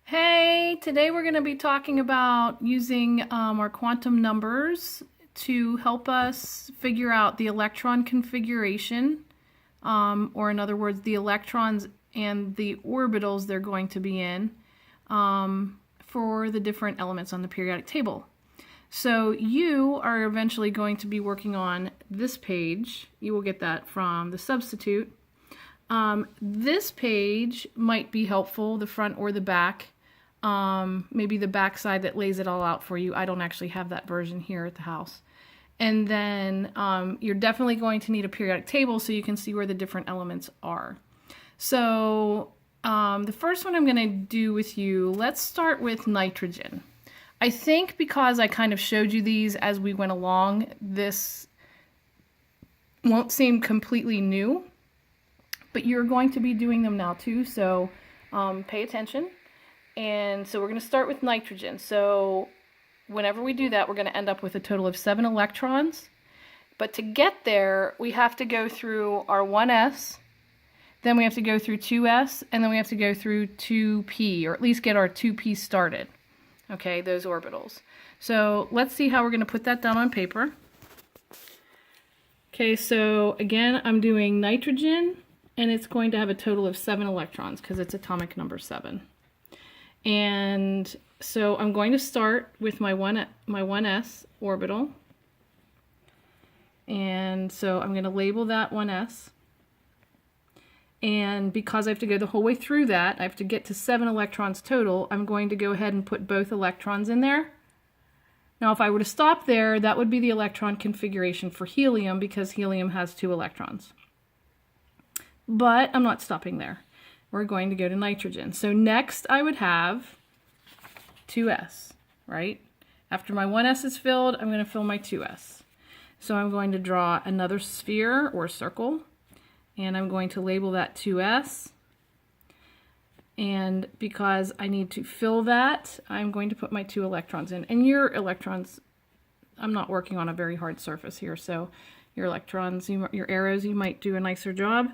Hey, today we're going to be talking about using our quantum numbers to help us figure out the electron configuration, or in other words, the electrons and the orbitals they're going to be in for the different elements on the periodic table. So you are eventually going to be working on this page. You will get that from the substitute. This page might be helpful, the front or the back. Maybe the back side that lays it all out for you. I don't actually have that version here at the house. And then you're definitely going to need a periodic table so you can see where the different elements are. So the first one I'm going to do with you, let's start with nitrogen. I think because I kind of showed you these as we went along, this won't seem completely new, but you're going to be doing them now too, so pay attention. And so we're going to start with nitrogen. So whenever we do that, we're going to end up with a total of 7 electrons. But to get there, we have to go through our 1s, then we have to go through 2s, and then we have to go through 2p, or at least get our 2p started. Okay, those orbitals. So let's see how we're going to put that down on paper. Okay, so again, I'm doing nitrogen, and it's going to have a total of 7 electrons because it's atomic number 7. And so I'm going to start with my 1s orbital. And so I'm going to label that 1s. And because I have to go the whole way through that, I have to get to 7 electrons total, I'm going to go ahead and put both electrons in there. Now if I were to stop there, that would be the electron configuration for helium because helium has 2 electrons. But I'm not stopping there. We're going to go to nitrogen. So next I would have 2s, right? After my 1s is filled, I'm going to fill my 2s. So I'm going to draw another sphere or circle, and I'm going to label that 2s. And because I need to fill that, I'm going to put my 2 electrons in. And your electrons, I'm not working on a very hard surface here, so your electrons, your arrows, you might do a nicer job.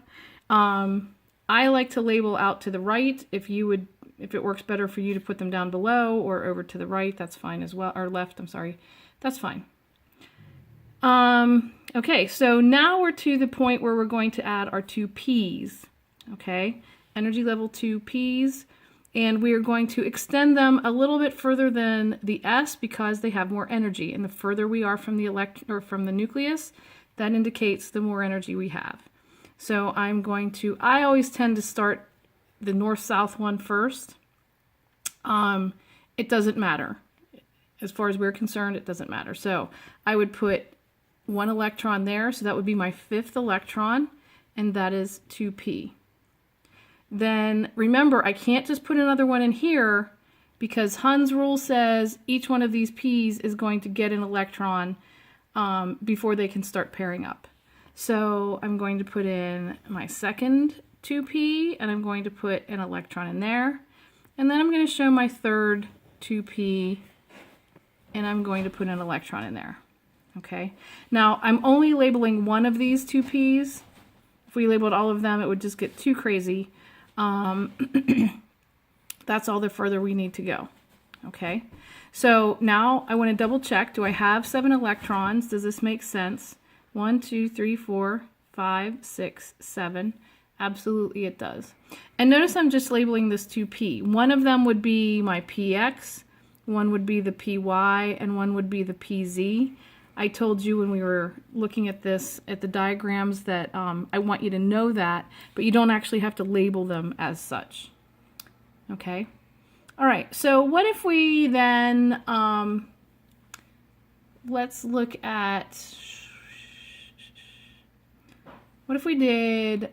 I like to label out to the right. If it works better for you to put them down below or over to the right, that's fine as well. Or left, I'm sorry. That's fine. Okay, so now we're to the point where we're going to add our 2 P's. Okay, energy level 2 P's. And we are going to extend them a little bit further than the S because they have more energy. And the further we are from the nucleus, that indicates the more energy we have. So I always tend to start the north-south one first. It doesn't matter. As far as we're concerned, it doesn't matter. So I would put 1 electron there, so that would be my 5th electron, and that is 2p. Then remember, I can't just put another one in here because Hund's rule says each one of these p's is going to get an electron before they can start pairing up. So I'm going to put in my second 2p, and I'm going to put an electron in there. And then I'm going to show my third 2p, and I'm going to put an electron in there. Okay. Now I'm only labeling one of these 2p's. If we labeled all of them, it would just get too crazy. That's all the further we need to go. Okay. So now I want to double check. Do I have 7 electrons? Does this make sense? 1, 2, 3, 4, 5, 6, 7. Absolutely it does. And notice I'm just labeling this 2p. One of them would be my px, one would be the py, and one would be the pz. I told you when we were looking at this, at the diagrams, that I want you to know that, but you don't actually have to label them as such. Okay? All right, so what if we then, let's look at, what if we did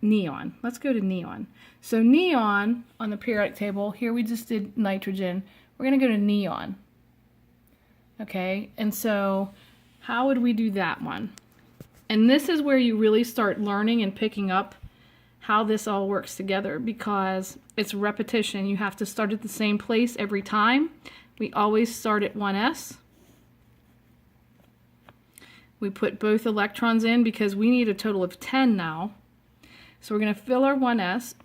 neon? Let's go to neon. So neon on the periodic table, here we just did nitrogen. We're going to go to neon. Okay, and so how would we do that one? And this is where you really start learning and picking up how this all works together because it's repetition. You have to start at the same place every time. We always start at 1s. We put both electrons in because we need a total of 10 now. So we're going to fill our 1s.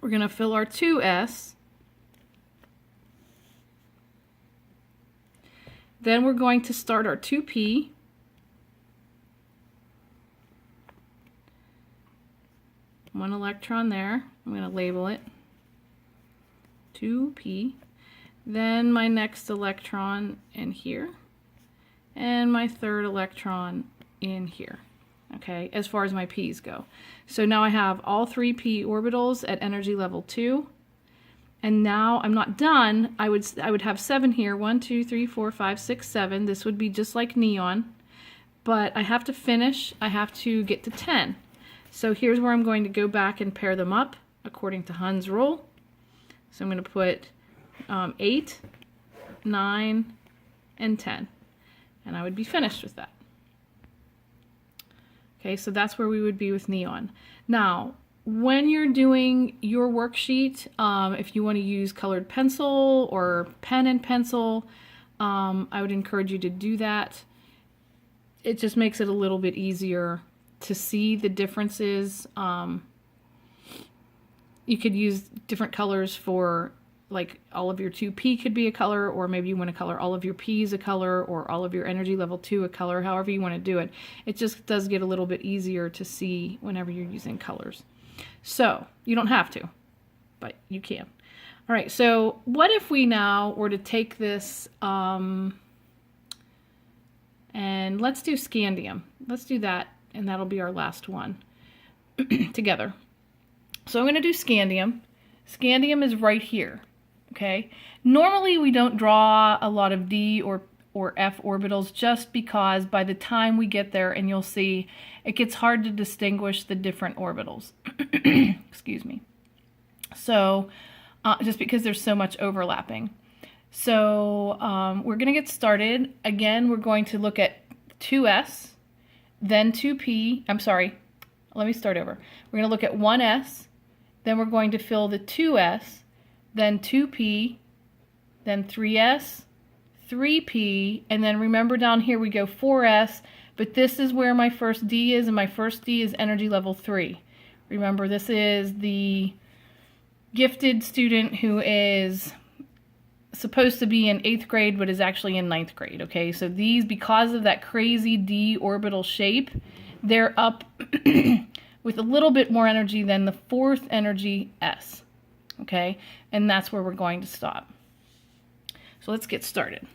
We're going to fill our 2s. Then we're going to start our 2p. One electron there. I'm going to label it 2p. Then my next electron in here. And my third electron in here. Okay, as far as my p's go. So now I have all 3 p orbitals at energy level 2. And now I'm not done. I would have 7 here. 1, 2, 3, 4, 5, 6, 7. This would be just like neon. But I have to finish. I have to get to 10. So here's where I'm going to go back and pair them up according to Hund's rule. So I'm going to put 8, 9, and 10. And I would be finished with that. Okay, so that's where we would be with neon. Now, when you're doing your worksheet, if you want to use colored pencil or pen and pencil, I would encourage you to do that. It just makes it a little bit easier to see the differences. You could use different colors for, like, all of your 2p could be a color, or maybe you want to color all of your p's a color, or all of your energy level 2 a color, however you want to do it. It just does get a little bit easier to see whenever you're using colors. So, you don't have to, but you can. All right, so what if we now were to take this, and let's do scandium. Let's do that, and that'll be our last one together. So I'm going to do scandium. Scandium is right here, okay? Normally we don't draw a lot of d or f orbitals just because by the time we get there, and you'll see, it gets hard to distinguish the different orbitals. Excuse me. So, just because there's so much overlapping. So, we're going to get started. Again, we're going to look at 2s, then 2p. I'm sorry. Let me start over. We're going to look at 1s, then we're going to fill the 2s, then 2p, then 3s, 3p, and then remember down here we go 4s, but this is where my first D is, and my first D is energy level 3. Remember, this is the gifted student who is supposed to be in 8th grade but is actually in 9th grade, okay? So these, because of that crazy D orbital shape, they're up with a little bit more energy than the 4th energy S, okay? And that's where we're going to stop. So let's get started.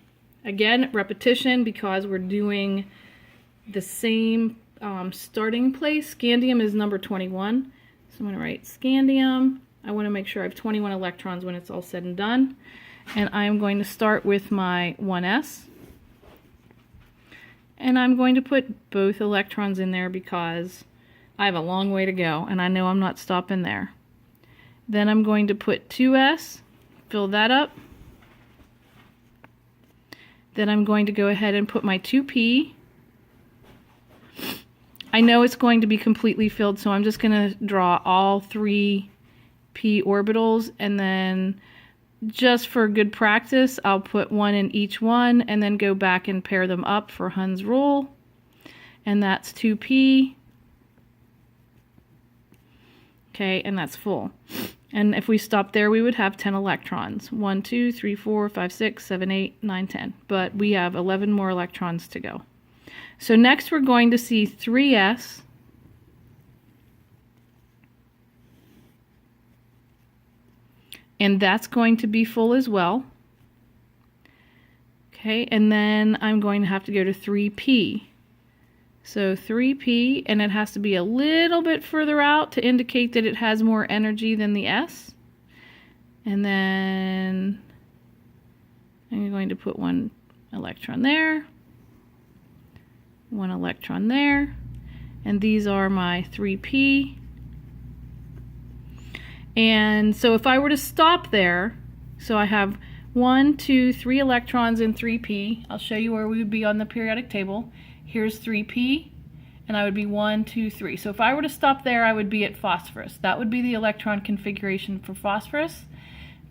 Again, repetition, because we're doing the same starting place. Scandium is number 21. So I'm going to write scandium. I want to make sure I have 21 electrons when it's all said and done. And I'm going to start with my 1s. And I'm going to put both electrons in there because I have a long way to go, and I know I'm not stopping there. Then I'm going to put 2s, fill that up. Then I'm going to go ahead and put my 2p. I know it's going to be completely filled, so I'm just going to draw all 3 p orbitals, and then just for good practice, I'll put 1 in each one and then go back and pair them up for Hund's rule. And that's 2p. Okay, and that's full. And if we stop there, we would have 10 electrons. 1, 2, 3, 4, 5, 6, 7, 8, 9, 10. But we have 11 more electrons to go. So next we're going to see 3s. And that's going to be full as well. Okay, and then I'm going to have to go to 3p. So 3p, and it has to be a little bit further out to indicate that it has more energy than the s. And then I'm going to put 1 electron there, 1 electron there, and these are my 3p. And so if I were to stop there, so I have 1, 2, 3 electrons in 3p. I'll show you where we would be on the periodic table. Here's 3p, and I would be 1, 2, 3. So if I were to stop there, I would be at phosphorus. That would be the electron configuration for phosphorus.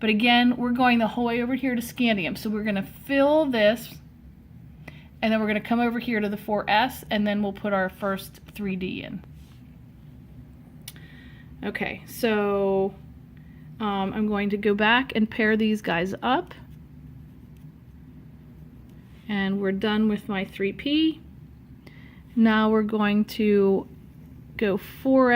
But again, we're going the whole way over here to scandium. So we're going to fill this, and then we're going to come over here to the 4s, and then we'll put our first 3d in. Okay, so I'm going to go back and pair these guys up. And we're done with my 3p. Now we're going to go 4